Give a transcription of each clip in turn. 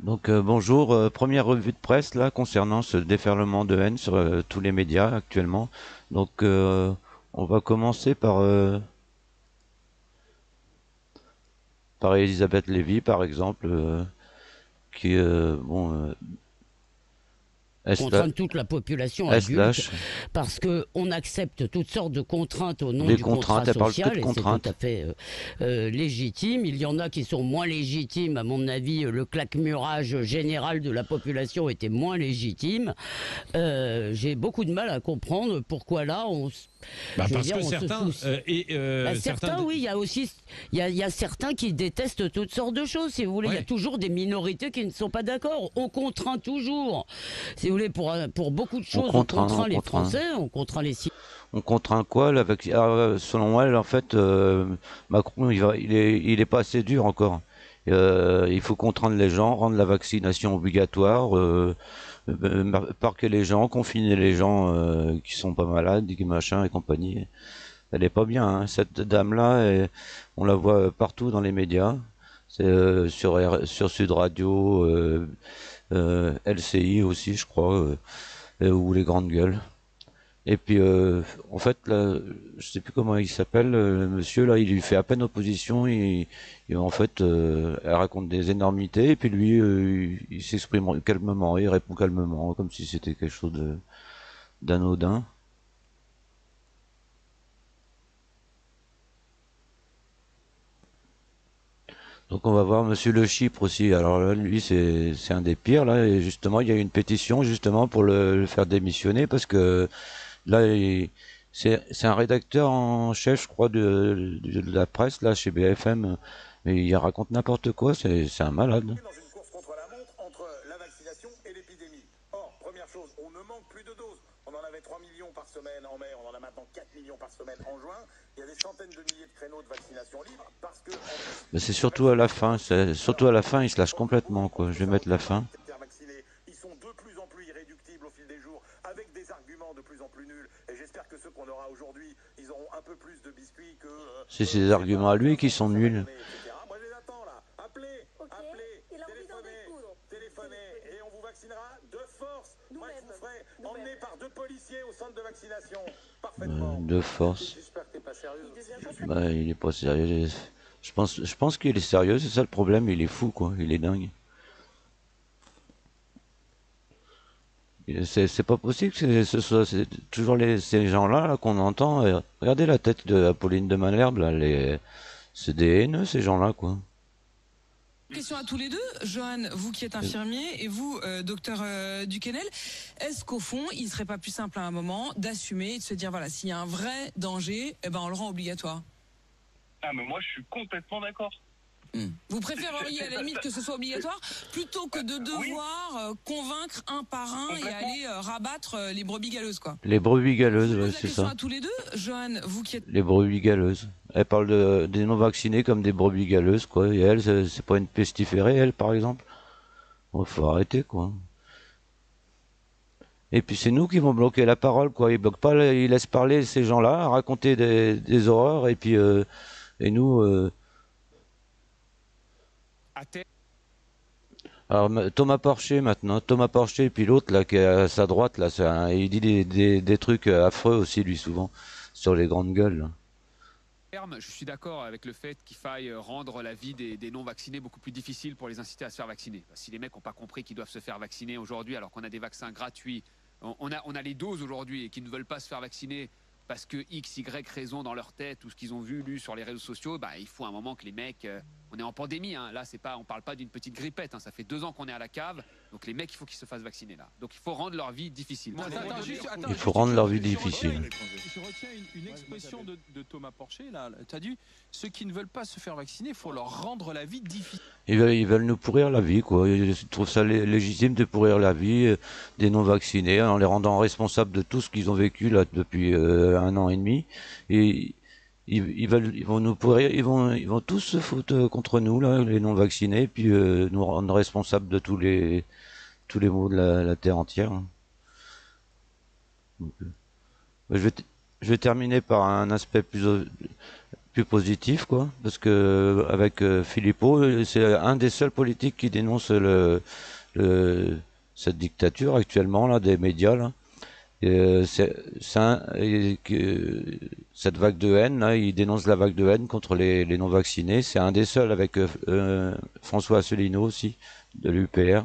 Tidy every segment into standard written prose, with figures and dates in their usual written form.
Donc bonjour, première revue de presse là concernant ce déferlement de haine sur tous les médias actuellement. Donc on va commencer par Elisabeth Lévy par exemple, qui bon elle se la- Contraindre toute la population elle se adulte lâche parce que on accepte toutes sortes de contraintes au nom des du contrat contraintes, elle parle que de social et c'est tout contraintes. à fait légitime. Il y en a qui sont moins légitimes. À mon avis, le claquemurage général de la population était moins légitime. J'ai beaucoup de mal à comprendre pourquoi là, Bah je veux parce dire, que on se certains soucie. Bah, certains certains, oui, il y a aussi, il y a certains qui détestent toutes sortes de choses, si vous voulez. Il y a ouais. toujours des minorités qui ne sont pas d'accord. On contraint toujours. Si vous voulez, pour beaucoup de choses, on On contraint les contraint. Français, on contraint les citoyens. On contraint quoi la selon elle en fait Macron il est pas assez dur encore. Il faut contraindre les gens, rendre la vaccination obligatoire. Parquer les gens, confiner les gens qui sont pas malades, qui machin et compagnie. Elle est pas bien, hein. Cette dame-là, on la voit partout dans les médias. C'est sur Sud Radio, LCI aussi, je crois, ou les grandes gueules. Et puis, en fait, là, je sais plus comment il s'appelle, le monsieur, là, il lui fait à peine opposition. En fait, elle raconte des énormités, et puis lui, il s'exprime calmement, il répond calmement, comme si c'était quelque chose d'anodin. Donc on va voir Monsieur Le Chypre aussi. Alors là, lui, c'est un des pires, là, et justement, il y a eu une pétition, justement, pour le faire démissionner, parce que là, c'est un rédacteur en chef, je crois, de la presse, là, chez BFM. Mais il raconte n'importe quoi, c'est un malade. Dans une course contre la montre entre la vaccination et l'épidémie. Or, première chose, on ne manque plus de doses. On en avait 3 millions par semaine en mai, on en a maintenant 4 millions par semaine en juin. Il y a des centaines de milliers de créneaux de vaccination libres parce que, en plus, Mais c'est la surtout à la vaccination fin, continue. surtout Alors, à la fin, beaucoup il se lâche d'entre vous complètement, quoi. pensent Je que vais ça va mettre la être fin. facile de faire vacciner. Ils sont de plus en plus irréductibles au fil des jours, avec des arguments de plus en plus nuls. Et j'espère que ceux qu'on aura aujourd'hui, ils auront un peu plus de biscuits que C'est ses c'est arguments à pas lui 15 qui ans que sont ça va nuls. donner, etc. Moi, je les attends là. Appelez, Ok, appelez, il a envie d'en téléphonez, découdre. téléphonez, et on vous vaccinera de force. Moi, je Nous-mêmes. vous ferai Nous-mêmes. emmener par 2 policiers au centre de vaccination. Parfaitement. De force. J'espère que t'es pas sérieuse Il aussi. devient pas Bah, il est pas sérieux. Je pense qu'il est sérieux, c'est ça le problème. Il est fou, quoi. Il est dingue. C'est pas possible que ce soit toujours ces gens-là là, qu'on entend. Regardez la tête de Apolline de Malherbe, là. C'est des haineux, ces gens-là, quoi. Question à tous les deux. Johan, vous qui êtes infirmier et vous, docteur Duquesnel, est-ce qu'au fond, il ne serait pas plus simple à un moment d'assumer et de se dire, voilà, s'il y a un vrai danger, eh ben, on le rend obligatoire? Ah, mais moi, je suis complètement d'accord. Vous préféreriez à la limite que ce soit obligatoire plutôt que de Oui, devoir convaincre un par un et complètement. aller rabattre les brebis galeuses, quoi. Les brebis Je galeuses, vous ouais, pose la c'est question ça. à tous les deux. Johan, vous qui êtes Les brebis galeuses. Elle parle des non-vaccinés comme des brebis galeuses, quoi. Et elle, c'est pas une pestiférée, elle, par exemple. Bon, faut arrêter, quoi. Et puis c'est nous qui vont bloquer la parole, quoi. Ils bloquent pas, ils laissent parler ces gens-là, raconter des horreurs, et puis et nous. Alors Thomas Porcher maintenant, Thomas Porcher, et puis l'autre là qui est à sa droite là, il dit des trucs affreux aussi lui souvent sur les grandes gueules, là. Je suis d'accord avec le fait qu'il faille rendre la vie des non-vaccinés beaucoup plus difficile pour les inciter à se faire vacciner. Si les mecs n'ont pas compris qu'ils doivent se faire vacciner aujourd'hui alors qu'on a des vaccins gratuits, on a les doses aujourd'hui et qu'ils ne veulent pas se faire vacciner parce que X, Y raison dans leur tête ou ce qu'ils ont vu, lu sur les réseaux sociaux, bah, il faut un moment que les mecs... on est en pandémie, hein. Là, c'est pas, on parle pas d'une petite grippette, hein. Ça fait 2 ans qu'on est à la cave, donc les mecs, il faut qu'ils se fassent vacciner là. Donc il faut rendre leur vie difficile. Il faut rendre leur vie difficile. Je retiens une expression de Thomas Porcher, là. Tu as dit, ceux qui ne veulent pas se faire vacciner, il faut leur rendre la vie difficile. Ils veulent nous pourrir la vie, quoi. Ils trouvent ça légitime de pourrir la vie des non-vaccinés en les rendant responsables de tout ce qu'ils ont vécu là depuis 1 an et demi. Et ils vont nous pourrir, ils vont tous se foutre contre nous là, les non-vaccinés, puis nous rendre responsables de tous les maux de la terre entière, hein. Donc, je vais terminer par un aspect plus positif, quoi, parce que avec Philippot, c'est un des seuls politiques qui dénonce cette dictature actuellement là des médias là. Cette vague de haine là, il dénonce la vague de haine contre les non vaccinés. C'est un des seuls avec François Asselineau aussi de l'UPR.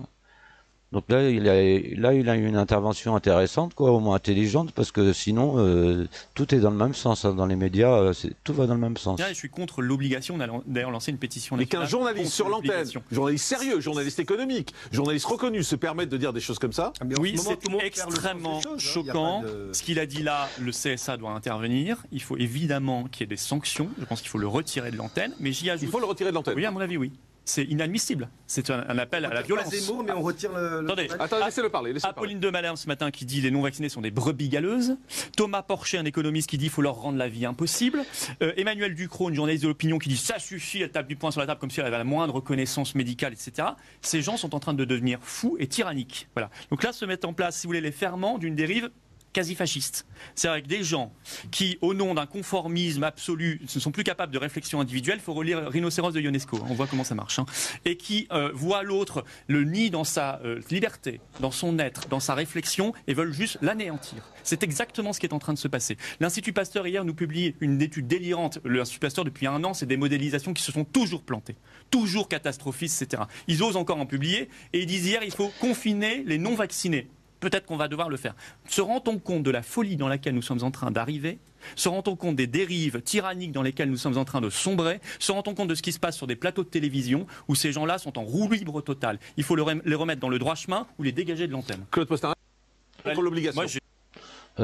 Donc là, il a eu une intervention intéressante, quoi, au moins intelligente, parce que sinon, tout est dans le même sens, hein, dans les médias, tout va dans le même sens. Je suis contre l'obligation. On a d'ailleurs lancé une pétition. Mais qu'un journaliste sur l'antenne, journaliste sérieux, journaliste économique, journaliste reconnu, se permette de dire des choses comme ça. Oui, c'est extrêmement choquant. Ce qu'il a dit là, le CSA doit intervenir. Il faut évidemment qu'il y ait des sanctions. Je pense qu'il faut le retirer de l'antenne. Mais j'y ajoute. Il faut le retirer de l'antenne. Oui, à mon avis, oui. C'est inadmissible. C'est un appel à la violence. Mots, mais on retire Attendez, laissez-le parler. Apolline de Malherbe ce matin qui dit les non-vaccinés sont des brebis galeuses. Thomas Porcher, un économiste, qui dit qu'il faut leur rendre la vie impossible. Emmanuel Ducrot, une journaliste de l'opinion, qui dit ça suffit, elle tape du poing sur la table comme si elle avait la moindre reconnaissance médicale, etc. Ces gens sont en train de devenir fous et tyranniques. Voilà. Donc là se mettent en place, si vous voulez, les ferments d'une dérive quasi fasciste. C'est avec des gens qui, au nom d'un conformisme absolu, ne sont plus capables de réflexion individuelle. Il faut relire Rhinocéros de Ionesco, on voit comment ça marche. Hein. Et qui voient l'autre, le nient dans sa liberté, dans son être, dans sa réflexion, et veulent juste l'anéantir. C'est exactement ce qui est en train de se passer. L'Institut Pasteur, hier, nous publie une étude délirante. L'Institut Pasteur, depuis un an, c'est des modélisations qui se sont toujours plantées, toujours catastrophistes, etc. Ils osent encore en publier, et ils disent hier, il faut confiner les non-vaccinés. Peut-être qu'on va devoir le faire. Se rend-on compte de la folie dans laquelle nous sommes en train d'arriver? Se rend-on compte des dérives tyranniques dans lesquelles nous sommes en train de sombrer? Se rend-on compte de ce qui se passe sur des plateaux de télévision où ces gens-là sont en roue libre totale? Il faut les remettre dans le droit chemin ou les dégager de l'antenne. Claude Postin, contre l'obligation.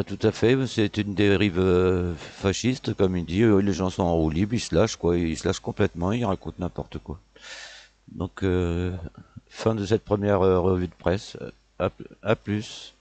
Tout à fait, c'est une dérive fasciste, comme il dit. Les gens sont en roue libre, ils se lâchent, quoi. Ils se lâchent complètement, ils racontent n'importe quoi. Donc, fin de cette première revue de presse. À plus.